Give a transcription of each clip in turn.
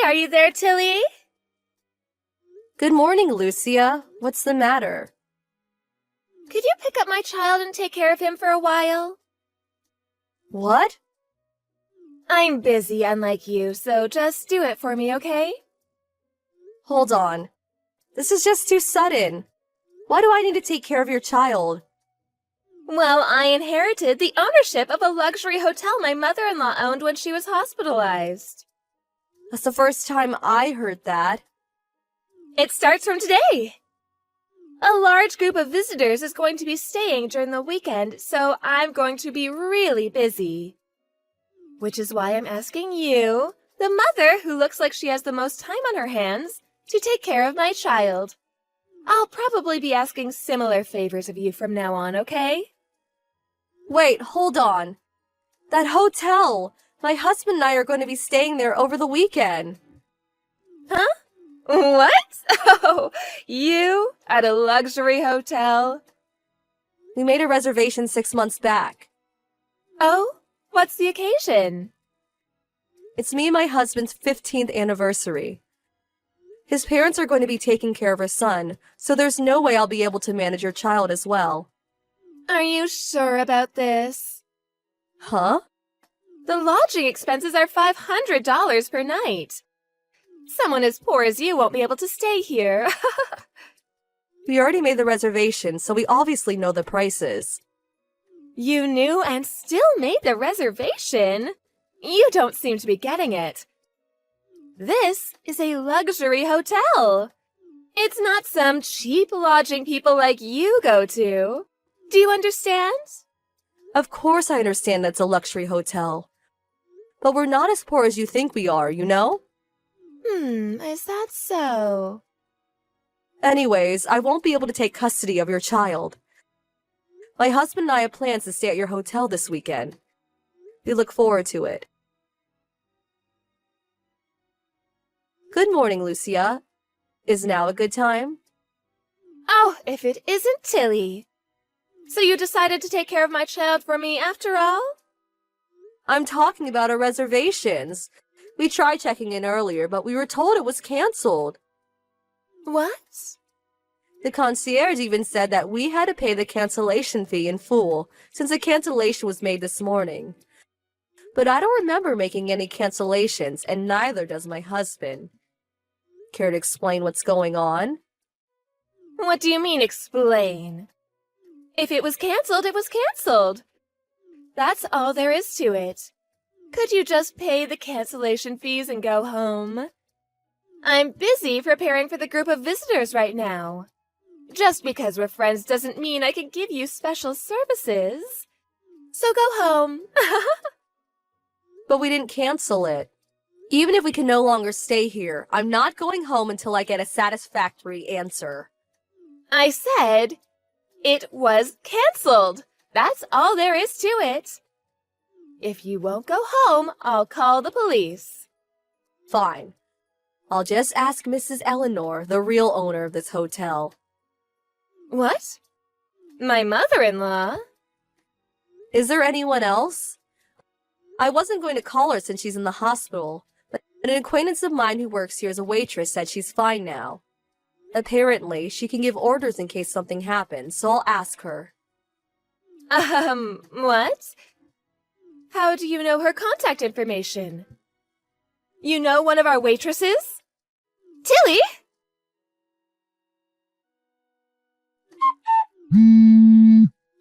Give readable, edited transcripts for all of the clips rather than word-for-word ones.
are you there, Tilly? Good morning, Lucia. What's the matter? Could you pick up my child and take care of him for a while? What? I'm busy, unlike you, so just do it for me, okay? Hold on. This is just too sudden. Why do I need to take care of your child? Well, I inherited the ownership of a luxury hotel my mother-in-law owned when she was hospitalized. That's the first time I heard that. It starts from today. A large group of visitors is going to be staying during the weekend, so I'm going to be really busy. Which is why I'm asking you, the mother who looks like she has the most time on her hands, to take care of my child. I'll probably be asking similar favors of you from now on, okay? Wait, hold on. That hotel! My husband and I are going to be staying there over the weekend. Huh? What? Oh, you at a luxury hotel? We made a reservation 6 months back. Oh, what's the occasion? It's me and my husband's 15th anniversary. His parents are going to be taking care of our son, so there's no way I'll be able to manage your child as well. Are you sure about this? Huh? The lodging expenses are $500 per night. Someone as poor as you won't be able to stay here. We already made the reservation, so we obviously know the prices. You knew and still made the reservation? You don't seem to be getting it. This is a luxury hotel. It's not some cheap lodging people like you go to. Do you understand? Of course I understand that's a luxury hotel. But we're not as poor as you think we are, you know? Is that so? Anyways, I won't be able to take custody of your child. My husband and I have plans to stay at your hotel this weekend. We look forward to it. Good morning, Lucia. Is now a good time? Oh, if it isn't Tilly. So you decided to take care of my child for me after all? I'm talking about our reservations. We tried checking in earlier, but we were told it was canceled. What? The concierge even said that we had to pay the cancellation fee in full, since the cancellation was made this morning. But I don't remember making any cancellations, and neither does my husband. Care to explain what's going on? What do you mean, explain? If it was canceled, it was canceled. That's all there is to it. Could you just pay the cancellation fees and go home? I'm busy preparing for the group of visitors right now. Just because we're friends doesn't mean I can give you special services. So go home. But we didn't cancel it. Even if we can no longer stay here, I'm not going home until I get a satisfactory answer. I said it was canceled. That's all there is to it. If you won't go home, I'll call the police. Fine. I'll just ask Mrs. Eleanor, the real owner of this hotel. What? My mother-in-law? Is there anyone else? I wasn't going to call her since she's in the hospital, but an acquaintance of mine who works here as a waitress said she's fine now. Apparently, she can give orders in case something happens, so I'll ask her. What? How do you know her contact information? You know one of our waitresses? Tilly?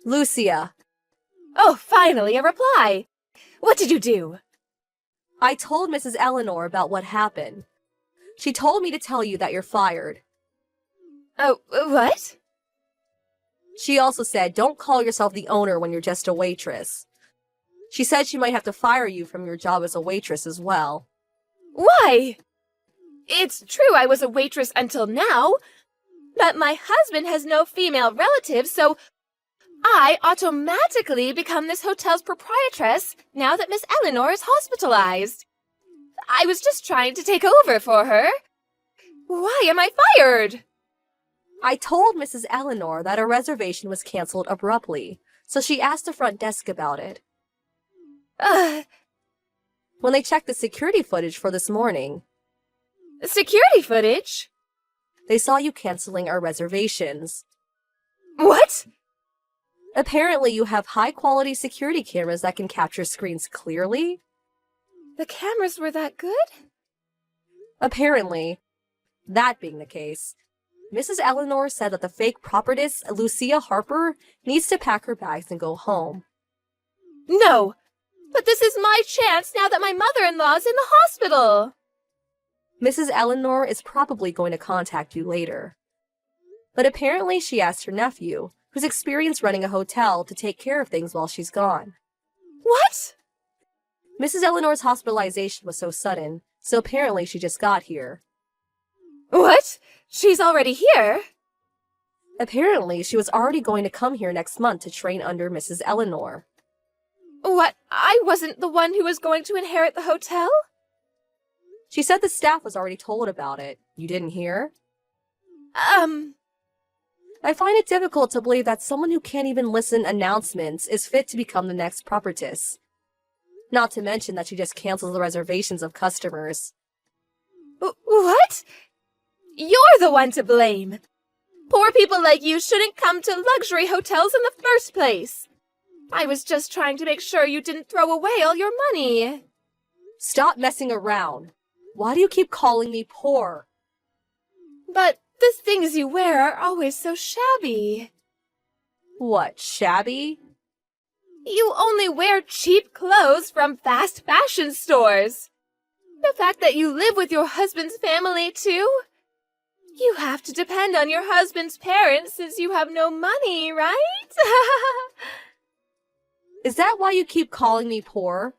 Lucia. Oh, finally, a reply. What did you do? I told Mrs. Eleanor about what happened. She told me to tell you that you're fired. Oh, what? She also said don't call yourself the owner when you're just a waitress. She said she might have to fire you from your job as a waitress as well. Why? It's true I was a waitress until now, but my husband has no female relatives, so I automatically become this hotel's proprietress now that Miss Eleanor is hospitalized. I was just trying to take over for her. Why am I fired? I told Mrs. Eleanor that her reservation was canceled abruptly, so she asked the front desk about it. When they checked the security footage for this morning, Security footage? They saw you canceling our reservations. What? Apparently, you have high-quality security cameras that can capture screens clearly. The cameras were that good? Apparently. That being the case, Mrs. Eleanor said that the fake prophetess, Lucia Harper, needs to pack her bags and go home. No! But this is my chance now that my mother-in-law's in the hospital! Mrs. Eleanor is probably going to contact you later. But apparently she asked her nephew, who's experienced running a hotel, to take care of things while she's gone. What? Mrs. Eleanor's hospitalization was so sudden, so apparently she just got here. What? She's already here? Apparently she was already going to come here next month to train under Mrs. Eleanor. What? I wasn't the one who was going to inherit the hotel? She said the staff was already told about it. You didn't hear? I find it difficult to believe that someone who can't even listen announcements is fit to become the next prophetess. Not to mention that she just cancels the reservations of customers. What? You're the one to blame. Poor people like you shouldn't come to luxury hotels in the first place. I was just trying to make sure you didn't throw away all your money. Stop messing around. Why do you keep calling me poor? But the things you wear are always so shabby. What, shabby? You only wear cheap clothes from fast fashion stores. The fact that you live with your husband's family, too? You have to depend on your husband's parents since you have no money, right? Is that why you keep calling me poor?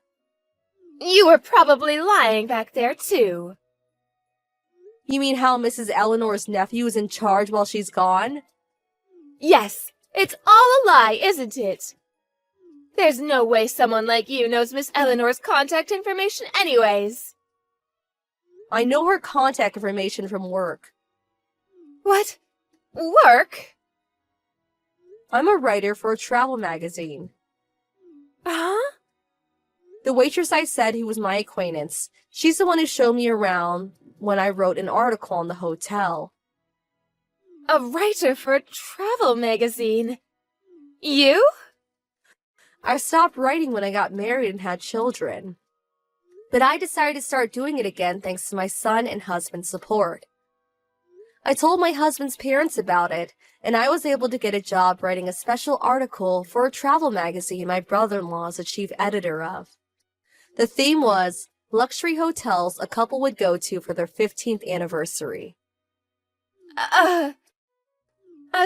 You were probably lying back there, too. You mean how Mrs. Eleanor's nephew is in charge while she's gone? Yes, it's all a lie, isn't it? There's no way someone like you knows Miss Eleanor's contact information anyways. I know her contact information from work. What? Work? I'm a writer for a travel magazine. Huh? The waitress I said who was my acquaintance, she's the one who showed me around when I wrote an article on the hotel. A writer for a travel magazine? You? I stopped writing when I got married and had children. But I decided to start doing it again thanks to my son and husband's support. I told my husband's parents about it, and I was able to get a job writing a special article for a travel magazine my brother-in-law is the chief editor of. The theme was luxury hotels a couple would go to for their 15th anniversary. A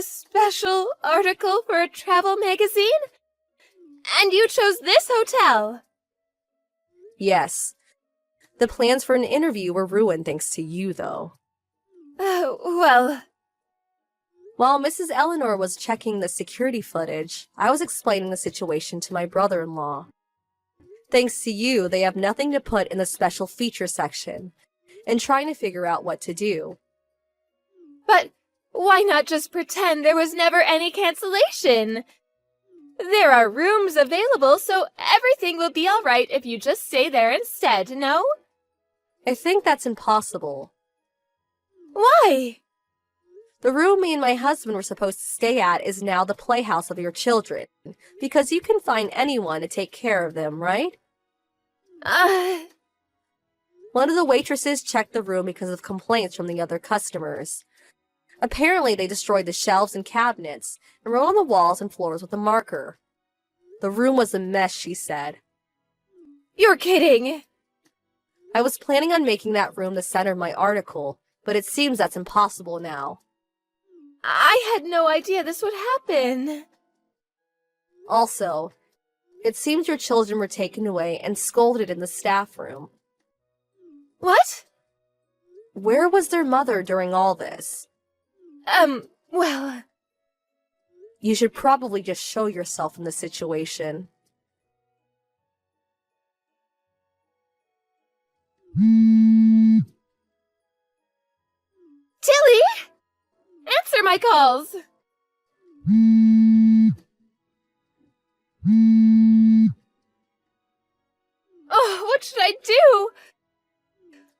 special article for a travel magazine? And you chose this hotel? Yes. The plans for an interview were ruined thanks to you, though. Well... While Mrs. Eleanor was checking the security footage, I was explaining the situation to my brother-in-law. Thanks to you, they have nothing to put in the special feature section, and trying to figure out what to do. But why not just pretend there was never any cancellation? There are rooms available, so everything will be all right if you just stay there instead, no? I think that's impossible. Why? The room me and my husband were supposed to stay at is now the playhouse of your children, because you can find anyone to take care of them, right? One of the waitresses checked the room because of complaints from the other customers. Apparently, they destroyed the shelves and cabinets and wrote on the walls and floors with a marker. The room was a mess, she said. You're kidding! I was planning on making that room the center of my article, but it seems that's impossible now. I had no idea this would happen. Also, it seems your children were taken away and scolded in the staff room. What? Where was their mother during all this? Well... You should probably just show yourself in the situation. Tilly! Answer my calls! Oh, what should I do?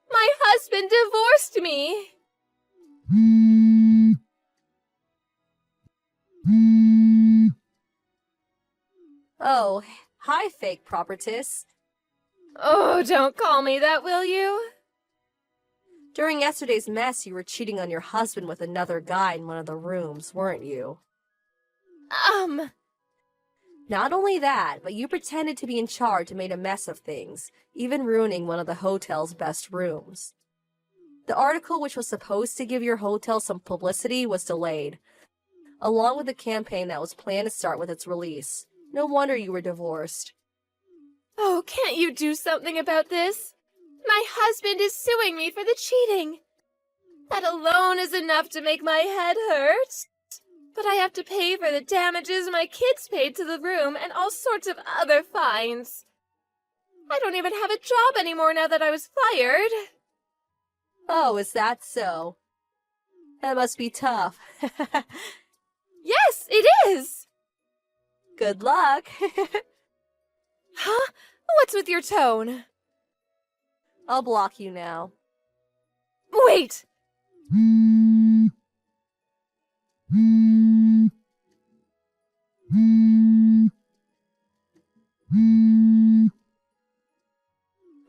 My husband divorced me. Oh, hi, fake propertiss. Oh, don't call me that, will you? During yesterday's mess, you were cheating on your husband with another guy in one of the rooms, weren't you? Not only that, but you pretended to be in charge and made a mess of things, even ruining one of the hotel's best rooms. The article, which was supposed to give your hotel some publicity, was delayed, along with the campaign that was planned to start with its release. No wonder you were divorced. Oh, can't you do something about this? My husband is suing me for the cheating. That alone is enough to make my head hurt. But I have to pay for the damages my kids paid to the room and all sorts of other fines. I don't even have a job anymore now that I was fired. Oh, is that so? That must be tough. Yes, it is! Good luck. Huh? What's with your tone? I'll block you now. Wait!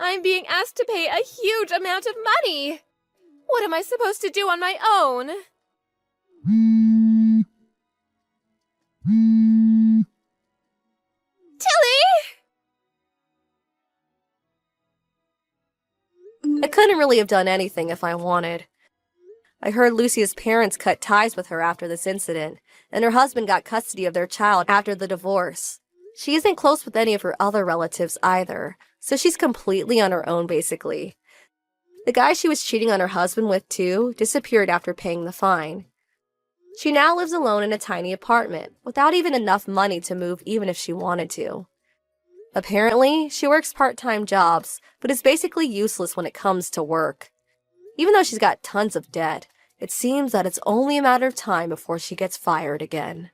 I'm being asked to pay a huge amount of money. What am I supposed to do on my own? Tilly! I couldn't really have done anything if I wanted. I heard Lucia's parents cut ties with her after this incident, and her husband got custody of their child after the divorce. She isn't close with any of her other relatives either, so she's completely on her own basically. The guy she was cheating on her husband with too disappeared after paying the fine. She now lives alone in a tiny apartment, without even enough money to move even if she wanted to. Apparently, she works part-time jobs, but is basically useless when it comes to work. Even though she's got tons of debt, it seems that it's only a matter of time before she gets fired again.